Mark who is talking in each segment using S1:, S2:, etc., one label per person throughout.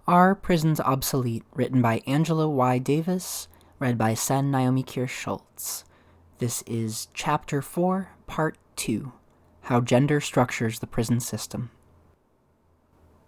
S1: Are Prisons Obsolete? Written by Angela Y. Davis, read by Sen Naomi Kirst-Schultz. This is Chapter 4, Part 2, How Gender Structures the Prison System.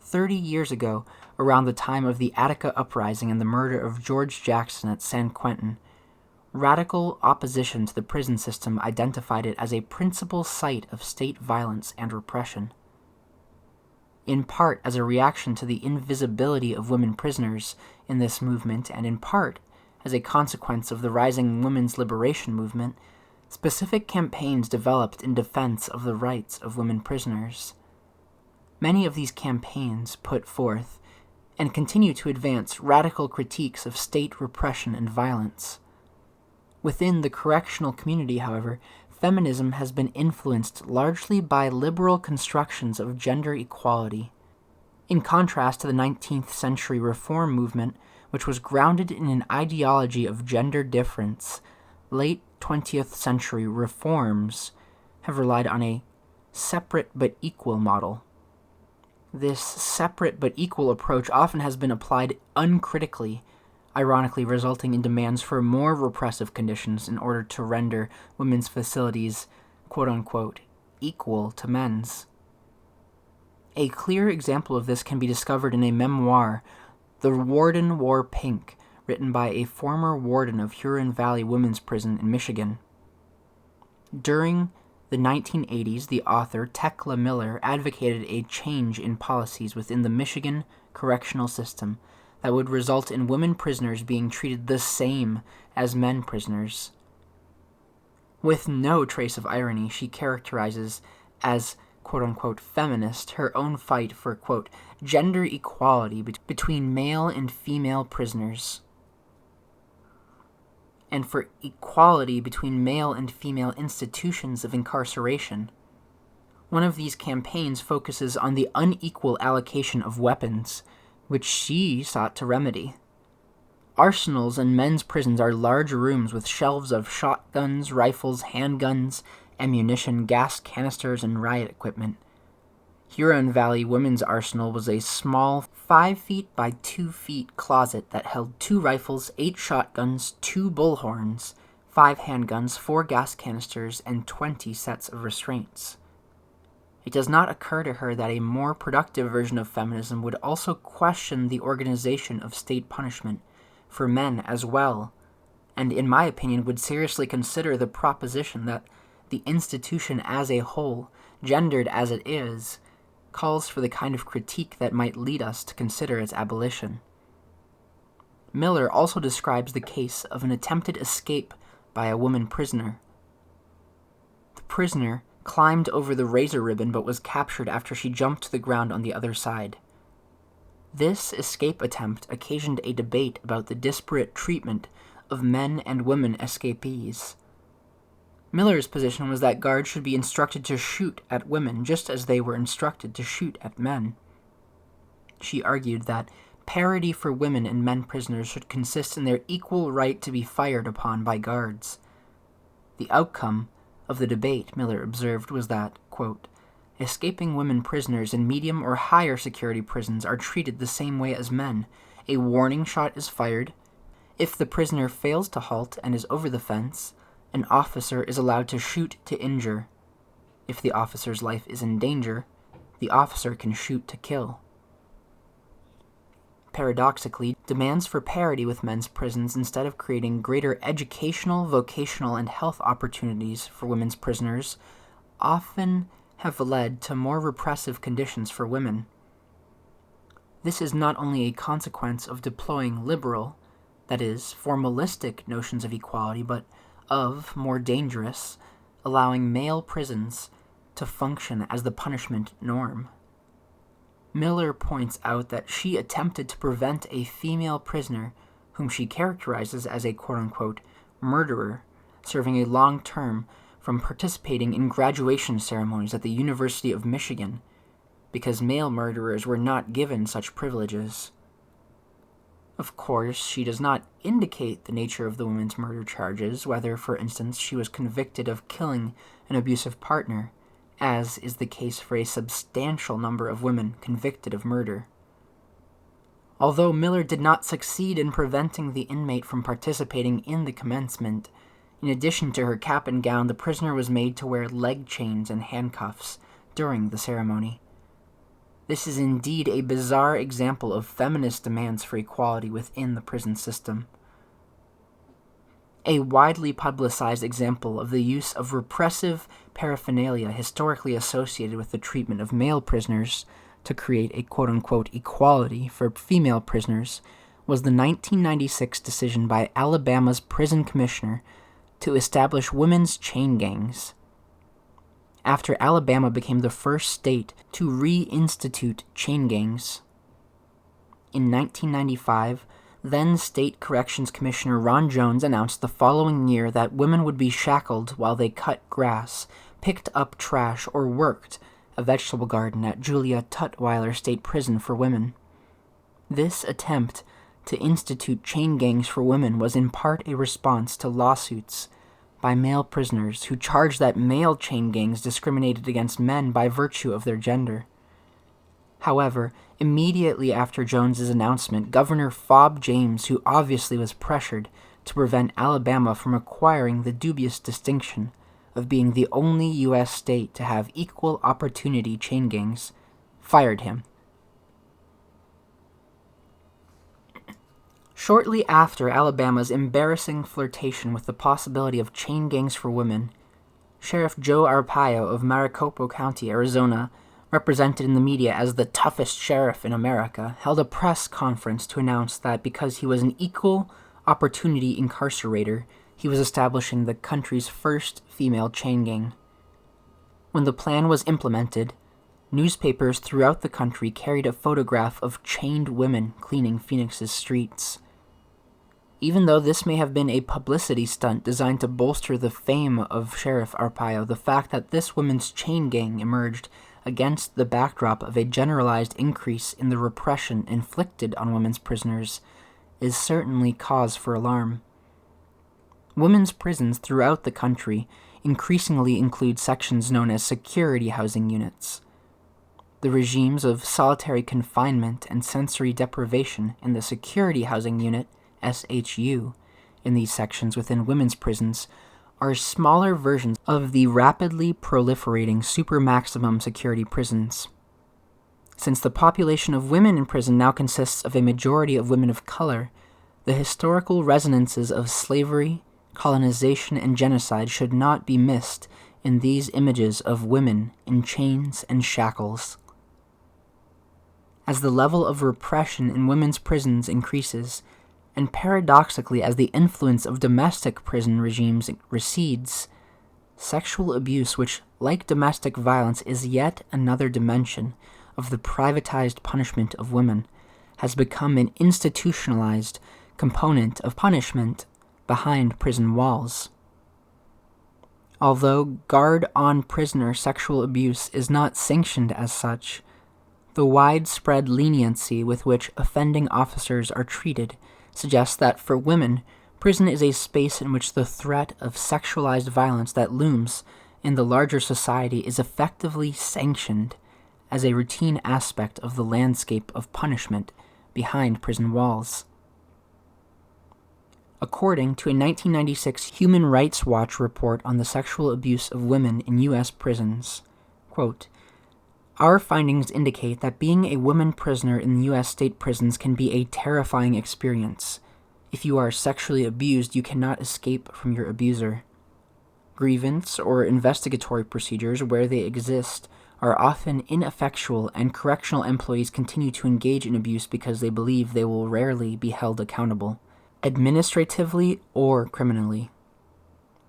S1: 30 years ago, around the time of the Attica Uprising and the murder of George Jackson at San Quentin, radical opposition to the prison system identified it as a principal site of state violence and repression. In part as a reaction to the invisibility of women prisoners in this movement, and in part as a consequence of the rising women's liberation movement, specific campaigns developed in defense of the rights of women prisoners. Many of these campaigns put forth, and continue to advance, radical critiques of state repression and violence. Within the correctional community, however, feminism has been influenced largely by liberal constructions of gender equality. In contrast to the 19th century reform movement, which was grounded in an ideology of gender difference, late 20th century reforms have relied on a separate but equal model. This separate but equal approach often has been applied uncritically, ironically resulting in demands for more repressive conditions in order to render women's facilities, quote-unquote, equal to men's. A clear example of this can be discovered in a memoir, The Warden Wore Pink, written by a former warden of Huron Valley Women's Prison in Michigan. During the 1980s, the author, Tekla Miller, advocated a change in policies within the Michigan correctional system that would result in women prisoners being treated the same as men prisoners. With no trace of irony, she characterizes as, quote-unquote, feminist her own fight for, quote, gender equality between male and female prisoners, and for equality between male and female institutions of incarceration. One of these campaigns focuses on the unequal allocation of weapons, which she sought to remedy. Arsenals in men's prisons are large rooms with shelves of shotguns, rifles, handguns, ammunition, gas canisters, and riot equipment. Huron Valley Women's Arsenal was a small 5 feet by 2 feet closet that held 2 rifles, 8 shotguns, 2 bullhorns, 5 handguns, 4 gas canisters, and 20 sets of restraints. It does not occur to her that a more productive version of feminism would also question the organization of state punishment for men as well, and in my opinion would seriously consider the proposition that the institution as a whole, gendered as it is, calls for the kind of critique that might lead us to consider its abolition. Miller also describes the case of an attempted escape by a woman prisoner. The prisoner climbed over the razor ribbon but was captured after she jumped to the ground on the other side. This escape attempt occasioned a debate about the disparate treatment of men and women escapees. Miller's position was that guards should be instructed to shoot at women just as they were instructed to shoot at men. She argued that parity for women and men prisoners should consist in their equal right to be fired upon by guards. The outcome of the debate, Miller observed, was that, quote, escaping women prisoners in medium or higher security prisons are treated the same way as men. A warning shot is fired. If the prisoner fails to halt and is over the fence, an officer is allowed to shoot to injure. If the officer's life is in danger, the officer can shoot to kill. Paradoxically, demands for parity with men's prisons, instead of creating greater educational, vocational, and health opportunities for women's prisoners, often have led to more repressive conditions for women. This is not only a consequence of deploying liberal, that is, formalistic notions of equality, but of, more dangerous, allowing male prisons to function as the punishment norm. Miller points out that she attempted to prevent a female prisoner, whom she characterizes as a quote-unquote murderer, serving a long term, from participating in graduation ceremonies at the University of Michigan, because male murderers were not given such privileges. Of course, she does not indicate the nature of the woman's murder charges, whether, for instance, she was convicted of killing an abusive partner, as is the case for a substantial number of women convicted of murder. Although Miller did not succeed in preventing the inmate from participating in the commencement, in addition to her cap and gown, the prisoner was made to wear leg chains and handcuffs during the ceremony. This is indeed a bizarre example of feminist demands for equality within the prison system. A widely publicized example of the use of repressive paraphernalia historically associated with the treatment of male prisoners to create a quote-unquote equality for female prisoners was the 1996 decision by Alabama's prison commissioner to establish women's chain gangs. After Alabama became the first state to reinstitute chain gangs. In 1995, then State Corrections Commissioner Ron Jones announced the following year that women would be shackled while they cut grass, picked up trash, or worked a vegetable garden at Julia Tutwiler State Prison for Women. This attempt to institute chain gangs for women was in part a response to lawsuits by male prisoners who charged that male chain gangs discriminated against men by virtue of their gender. However, immediately after Jones's announcement, Governor Fob James, who obviously was pressured to prevent Alabama from acquiring the dubious distinction of being the only U.S. state to have equal opportunity chain gangs, fired him. Shortly after Alabama's embarrassing flirtation with the possibility of chain gangs for women, Sheriff Joe Arpaio of Maricopa County, Arizona, represented in the media as the toughest sheriff in America, held a press conference to announce that because he was an equal opportunity incarcerator, he was establishing the country's first female chain gang. When the plan was implemented, newspapers throughout the country carried a photograph of chained women cleaning Phoenix's streets. Even though this may have been a publicity stunt designed to bolster the fame of Sheriff Arpaio, the fact that this women's chain gang emerged against the backdrop of a generalized increase in the repression inflicted on women's prisoners is certainly cause for alarm. Women's prisons throughout the country increasingly include sections known as security housing units. The regimes of solitary confinement and sensory deprivation in the security housing unit, SHU, in these sections within women's prisons are smaller versions of the rapidly proliferating super-maximum security prisons. Since the population of women in prison now consists of a majority of women of color, the historical resonances of slavery, colonization, and genocide should not be missed in these images of women in chains and shackles. As the level of repression in women's prisons increases, and paradoxically as the influence of domestic prison regimes recedes, sexual abuse, which, like domestic violence, is yet another dimension of the privatized punishment of women, has become an institutionalized component of punishment behind prison walls. Although guard-on-prisoner sexual abuse is not sanctioned as such, the widespread leniency with which offending officers are treated suggests that for women, prison is a space in which the threat of sexualized violence that looms in the larger society is effectively sanctioned as a routine aspect of the landscape of punishment behind prison walls. According to a 1996 Human Rights Watch report on the sexual abuse of women in U.S. prisons, quote, "Our findings indicate that being a woman prisoner in U.S. state prisons can be a terrifying experience. If you are sexually abused, you cannot escape from your abuser. Grievance or investigatory procedures, where they exist, are often ineffectual, and correctional employees continue to engage in abuse because they believe they will rarely be held accountable, administratively or criminally.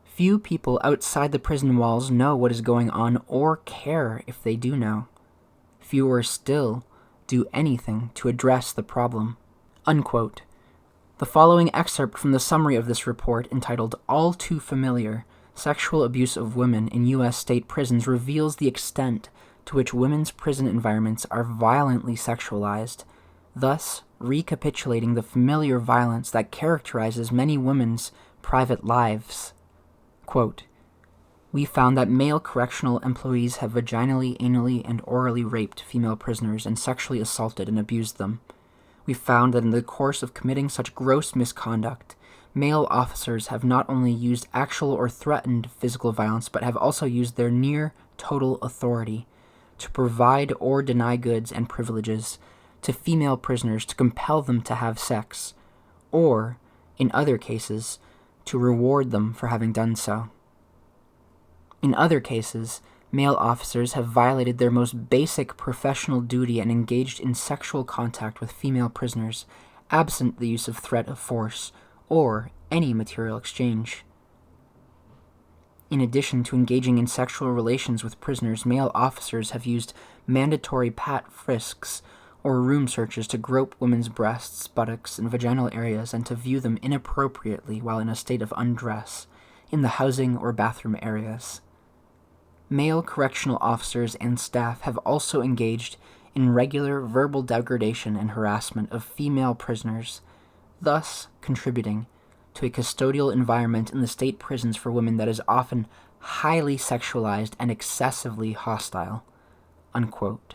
S1: Few people outside the prison walls know what is going on or care if they do know. Fewer still do anything to address the problem." Unquote. The following excerpt from the summary of this report, entitled "All Too Familiar: Sexual Abuse of Women in U.S. State Prisons," reveals the extent to which women's prison environments are violently sexualized, thus recapitulating the familiar violence that characterizes many women's private lives. Quote, "We found that male correctional employees have vaginally, anally, and orally raped female prisoners and sexually assaulted and abused them. We found that in the course of committing such gross misconduct, male officers have not only used actual or threatened physical violence, but have also used their near total authority to provide or deny goods and privileges to female prisoners to compel them to have sex, or, in other cases, to reward them for having done so. In other cases, male officers have violated their most basic professional duty and engaged in sexual contact with female prisoners, absent the use of threat of force or any material exchange. In addition to engaging in sexual relations with prisoners, male officers have used mandatory pat frisks or room searches to grope women's breasts, buttocks, and vaginal areas and to view them inappropriately while in a state of undress in the housing or bathroom areas. Male correctional officers and staff have also engaged in regular verbal degradation and harassment of female prisoners, thus contributing to a custodial environment in the state prisons for women that is often highly sexualized and excessively hostile." Unquote.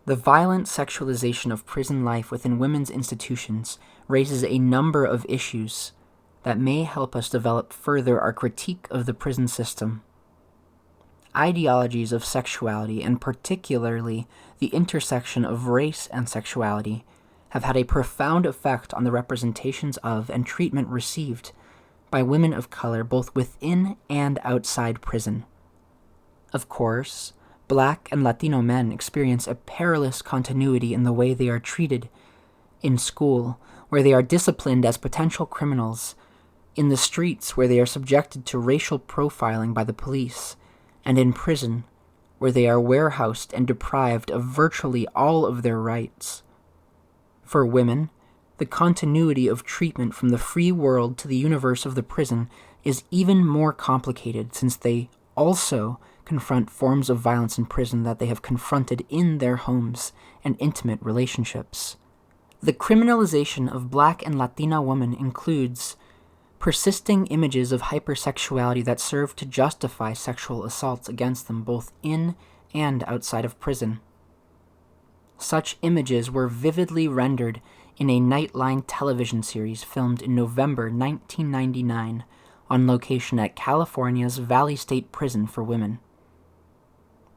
S1: The violent sexualization of prison life within women's institutions raises a number of issues that may help us develop further our critique of the prison system. Ideologies of sexuality, and particularly the intersection of race and sexuality, have had a profound effect on the representations of and treatment received by women of color both within and outside prison. Of course, Black and Latino men experience a perilous continuity in the way they are treated in school, where they are disciplined as potential criminals, in the streets, where they are subjected to racial profiling by the police, and in prison, where they are warehoused and deprived of virtually all of their rights. For women, the continuity of treatment from the free world to the universe of the prison is even more complicated, since they also confront forms of violence in prison that they have confronted in their homes and intimate relationships. The criminalization of Black and Latina women includes persisting images of hypersexuality that serve to justify sexual assaults against them both in and outside of prison. Such images were vividly rendered in a Nightline television series filmed in November 1999 on location at California's Valley State Prison for Women.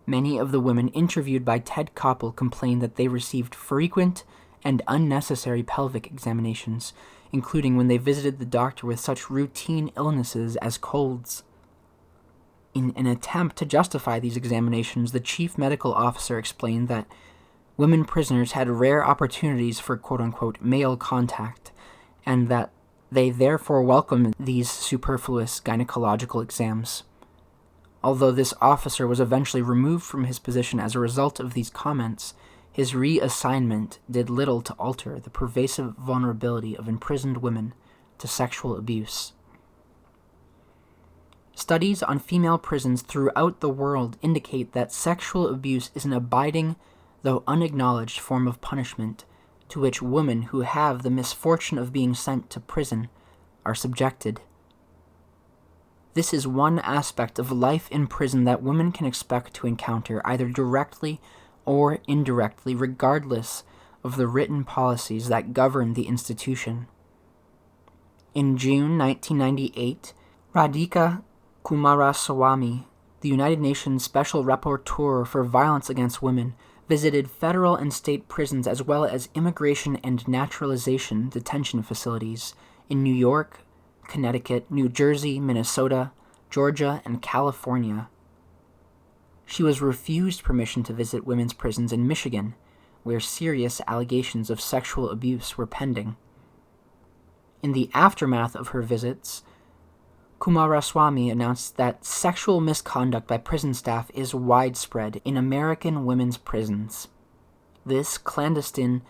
S1: Many of the women interviewed by Ted Koppel complained that they received frequent and unnecessary pelvic examinations, including when they visited the doctor with such routine illnesses as colds. In an attempt to justify these examinations, the chief medical officer explained that women prisoners had rare opportunities for quote-unquote male contact, and that they therefore welcomed these superfluous gynecological exams. Although this officer was eventually removed from his position as a result of these comments, his reassignment did little to alter the pervasive vulnerability of imprisoned women to sexual abuse. Studies on female prisons throughout the world indicate that sexual abuse is an abiding, though unacknowledged, form of punishment to which women who have the misfortune of being sent to prison are subjected. This is one aspect of life in prison that women can expect to encounter either directly or indirectly, regardless of the written policies that govern the institution. In June 1998, Radhika Kumaraswamy, the United Nations Special Rapporteur for Violence Against Women, visited federal and state prisons as well as immigration and naturalization detention facilities in New York, Connecticut, New Jersey, Minnesota, Georgia, and California. She was refused permission to visit women's prisons in Michigan, where serious allegations of sexual abuse were pending. In the aftermath of her visits, Kumaraswamy announced that sexual misconduct by prison staff is widespread in American women's prisons. This clandestine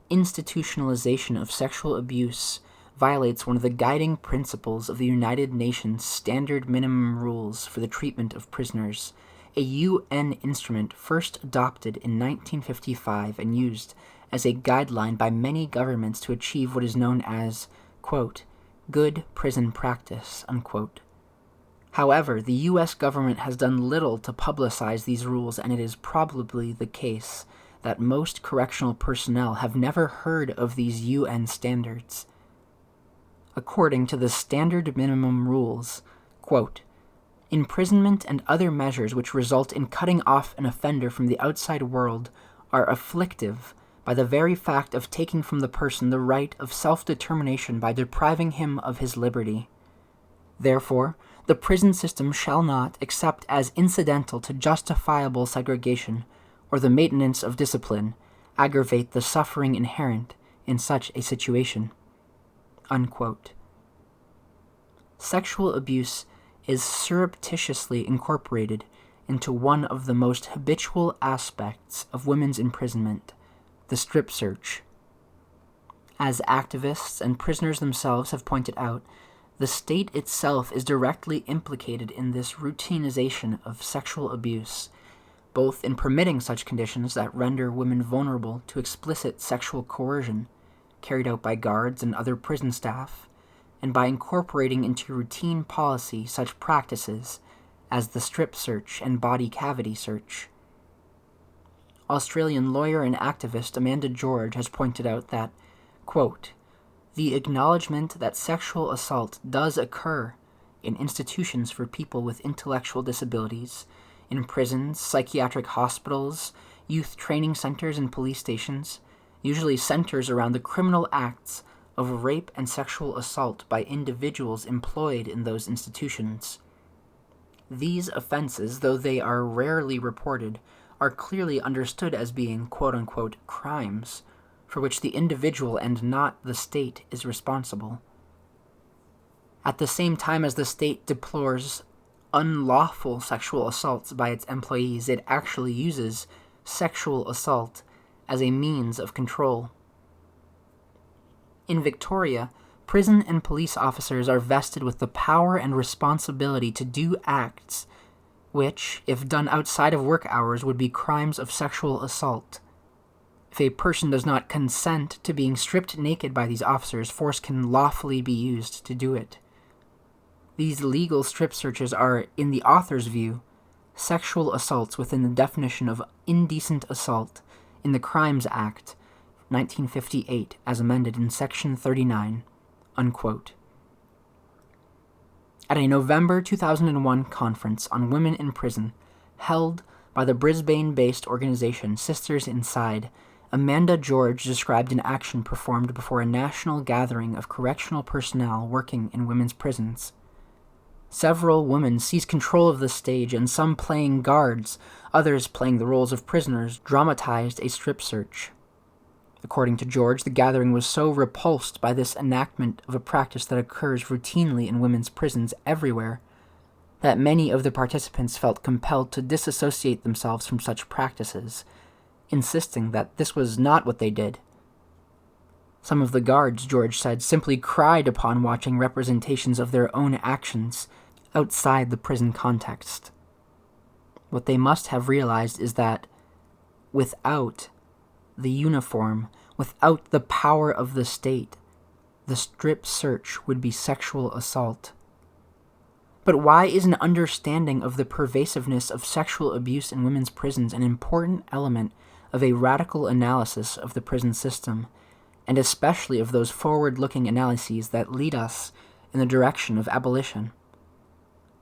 S1: institutionalization of sexual abuse violates one of the guiding principles of the United Nations Standard Minimum Rules for the Treatment of Prisoners, a UN instrument first adopted in 1955 and used as a guideline by many governments to achieve what is known as, quote, good prison practice, unquote. However, the U.S. government has done little to publicize these rules, and it is probably the case that most correctional personnel have never heard of these UN standards. According to the standard minimum rules, quote, imprisonment and other measures which result in cutting off an offender from the outside world are afflictive by the very fact of taking from the person the right of self-determination by depriving him of his liberty. Therefore, the prison system shall not, except as incidental to justifiable segregation or the maintenance of discipline, aggravate the suffering inherent in such a situation. Unquote. Sexual abuse is surreptitiously incorporated into one of the most habitual aspects of women's imprisonment, the strip search. As activists and prisoners themselves have pointed out, the state itself is directly implicated in this routinization of sexual abuse, both in permitting such conditions that render women vulnerable to explicit sexual coercion carried out by guards and other prison staff, and by incorporating into routine policy such practices as the strip search and body cavity search. Australian lawyer and activist Amanda George has pointed out that, quote, the acknowledgement that sexual assault does occur in institutions for people with intellectual disabilities, in prisons, psychiatric hospitals, youth training centers, and police stations, usually centers around the criminal acts of rape and sexual assault by individuals employed in those institutions. These offenses, though they are rarely reported, are clearly understood as being quote-unquote crimes, for which the individual and not the state is responsible. At the same time as the state deplores unlawful sexual assaults by its employees, it actually uses sexual assault as a means of control. In Victoria, prison and police officers are vested with the power and responsibility to do acts which, if done outside of work hours, would be crimes of sexual assault. If a person does not consent to being stripped naked by these officers, force can lawfully be used to do it. These legal strip searches are, in the author's view, sexual assaults within the definition of indecent assault in the Crimes Act, 1958, as amended in Section 39, unquote. At a November 2001 conference on women in prison, held by the Brisbane-based organization Sisters Inside, Amanda George described an action performed before a national gathering of correctional personnel working in women's prisons. Several women seized control of the stage, and some playing guards, others playing the roles of prisoners, dramatized a strip search. According to George, the gathering was so repulsed by this enactment of a practice that occurs routinely in women's prisons everywhere, that many of the participants felt compelled to disassociate themselves from such practices, insisting that this was not what they did. Some of the guards, George said, simply cried upon watching representations of their own actions outside the prison context. What they must have realized is that without the uniform, without the power of the state, the strip search would be sexual assault. But why is an understanding of the pervasiveness of sexual abuse in women's prisons an important element of a radical analysis of the prison system, and especially of those forward-looking analyses that lead us in the direction of abolition?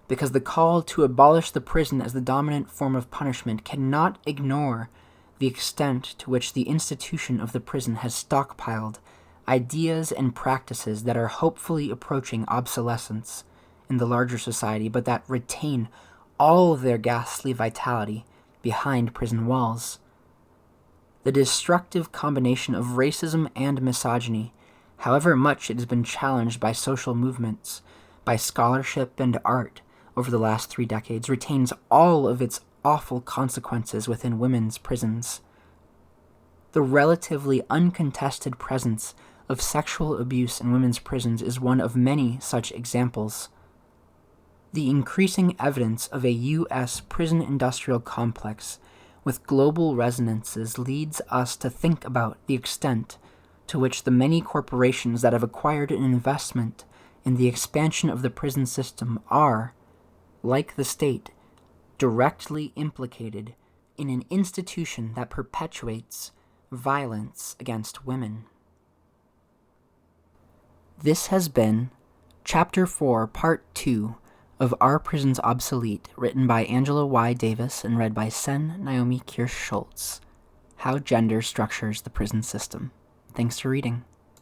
S1: Because the call to abolish the prison as the dominant form of punishment cannot ignore the extent to which the institution of the prison has stockpiled ideas and practices that are hopefully approaching obsolescence in the larger society, but that retain all of their ghastly vitality behind prison walls. The destructive combination of racism and misogyny, however much it has been challenged by social movements, by scholarship and art over the last 3 decades, retains all of its awful consequences within women's prisons. The relatively uncontested presence of sexual abuse in women's prisons is one of many such examples. The increasing evidence of a U.S. prison industrial complex with global resonances leads us to think about the extent to which the many corporations that have acquired an investment in the expansion of the prison system are, like the state, directly implicated in an institution that perpetuates violence against women. This has been Chapter 4, Part 2 of Our Prison's Obsolete, written by Angela Y. Davis and read by Naomi Kirst-Schultz. How Gender Structures the Prison System. Thanks for reading.